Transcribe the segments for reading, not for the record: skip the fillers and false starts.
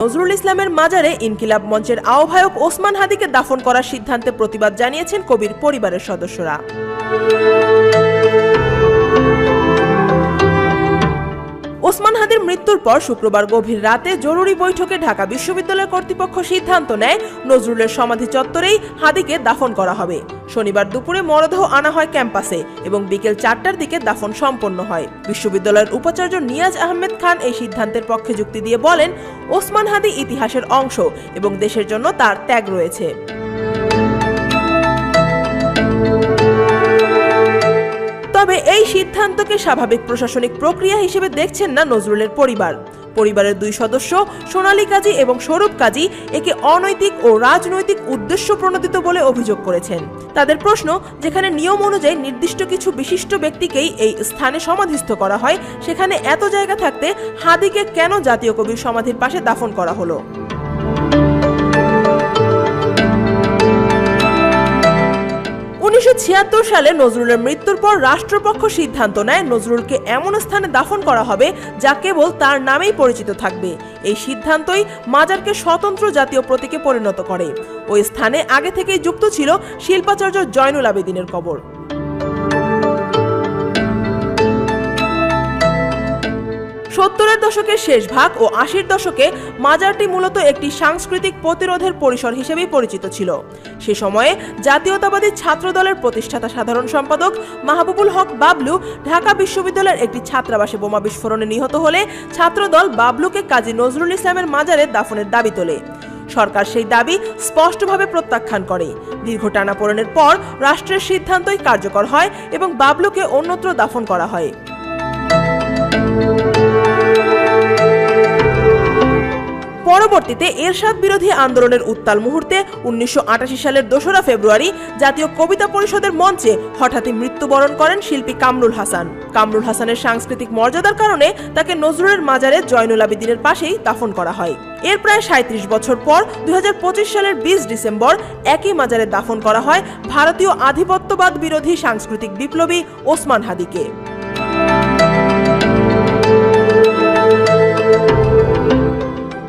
নজরুল ইসলামের মাজারে ইনকিলাব মঞ্চের আহ্বায়ক ওসমান হাদিকে দাফন করার সিদ্ধান্তে প্রতিবাদ জানিয়েছেন কবির পরিবারের সদস্যরা। ওসমান হাদির মৃত্যুর পর শুক্রবার গভীর রাতে জরুরি বৈঠকে ঢাকা বিশ্ববিদ্যালয় কর্তৃপক্ষ সিদ্ধান্ত নেয় নজরুলের সমাধি চত্বরেই হাদিকে দাফন করা হবে। শনিবার দুপুরে মরদেহ আনা হয় ক্যাম্পাসে এবং বিকেল 4টার দিকে দাফন সম্পন্ন হয়। বিশ্ববিদ্যালয়ের উপাচার্য নিয়াজ আহমেদ খান এই সিদ্ধান্তের পক্ষে যুক্তি দিয়ে বলেন, ওসমান হাদি ইতিহাসের অংশ এবং দেশের জন্য তার ত্যাগ রয়েছে। তবে এই সিদ্ধান্তকে স্বাভাবিক প্রশাসনিক প্রক্রিয়া হিসেবে দেখছেন না নজরুলের পরিবার। পরিবারের 2 সদস্য সোনালী কাজী এবং স্বরূপ কাজী একে অনৈতিক ও রাজনৈতিক উদ্দেশ্য প্রণোদিত বলে অভিযোগ করেছেন। তাদের প্রশ্ন, যেখানে নিয়ম অনুযায়ী নির্দিষ্ট কিছু বিশিষ্ট ব্যক্তিকেই এই স্থানে সমাধিস্থ করা হয়, সেখানে এত জায়গা থাকতে হাদিকে কেন জাতীয় কবির সমাধির পাশে দাফন করা হলো? 1976 সালে নজরুলের মৃত্যুর পর রাষ্ট্রপক্ষ সিদ্ধান্ত নেয় নজরুলকে এমন স্থানে দাফন করা হবে যা কেবল তার নামেই পরিচিত থাকবে। এই সিদ্ধান্তই মাজারকে স্বতন্ত্র জাতীয় প্রতীকে পরিণত করে। ওই স্থানে আগে থেকেই যুক্ত ছিল শিল্পাচার্য জয়নুল আবেদিনের কবর। 70-এর দশকের শেষ ভাগ ও 80-র দশকে মাজারটি মূলত একটি সাংস্কৃতিক প্রতিরোধের পরিসর হিসেবেই পরিচিত ছিল। সে সময়ে জাতীয়তাবাদী ছাত্রদলের প্রতিষ্ঠাতা সাধারণ সম্পাদক মাহবুবুল হক বাবলু ঢাকা বিশ্ববিদ্যালয়ের একটি ছাত্রাবাসে বোমা বিস্ফোরণে নিহত হলে ছাত্রদল বাবলুকে কাজী নজরুল ইসলামের মাজারে দাফনের দাবি তোলে। সরকার সেই দাবি স্পষ্টভাবে প্রত্যাখ্যান করে। দীর্ঘ টানাপোড়েনের পর রাষ্ট্রের সিদ্ধান্তই কার্যকর হয় এবং বাবলুকে অন্যত্র দাফন করা হয়। পরবর্তীতে এরশাদ বিরোধী আন্দোলনের উত্তাল মুহূর্তে 1988 সালের 2রা ফেব্রুয়ারি জাতীয় কবিতা পরিষদের মঞ্চে হঠাৎই মৃত্যুবরণ করেন শিল্পী কামরুল হাসান। কামরুল হাসানের সাংস্কৃতিক মর্যাদার কারণে তাকে নজরুলের মাজারে জয়নুল আবেদিনের পাশেই দাফন করা হয়। এর প্রায় 37 বছর পর 2025 সালের 20 ডিসেম্বর একই মাজারে দাফন করা হয় ভারতীয় আধিপত্যবাদ বিরোধী সাংস্কৃতিক বিপ্লবী ওসমান হাদিকে।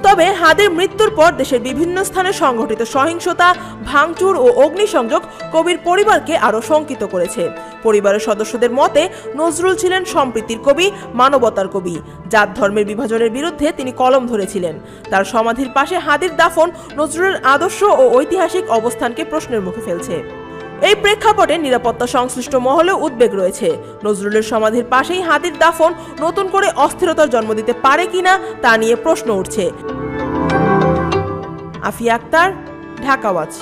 তবে হাদির মৃত্যুর পর দেশের বিভিন্ন স্থানে সংঘটিত সহিংসতা, ভাঙচুর ও অগ্নিসংযোগ কবির পরিবারকে আরও শঙ্কিত করেছে। পরিবারের সদস্যদের মতে নজরুল ছিলেন সম্প্রীতির কবি, মানবতার কবি। জাত ধর্মের বিভাজনের বিরুদ্ধে তিনি কলম ধরেছিলেন। তার সমাধির পাশে হাদির দাফন নজরুলের আদর্শ ও ঐতিহাসিক অবস্থানকে প্রশ্নের মুখে ফেলছে। এই প্রেক্ষাপটে নিরাপত্তা সংশ্লিষ্ট মহলেও উদ্বেগ রয়েছে। নজরুলের সমাধির পাশেই হাদির দাফন নতুন করে অস্থিরতার জন্ম দিতে পারে কিনা তা নিয়ে প্রশ্ন উঠছে। আফিয়া আক্তার, ঢাকা ওয়াচ।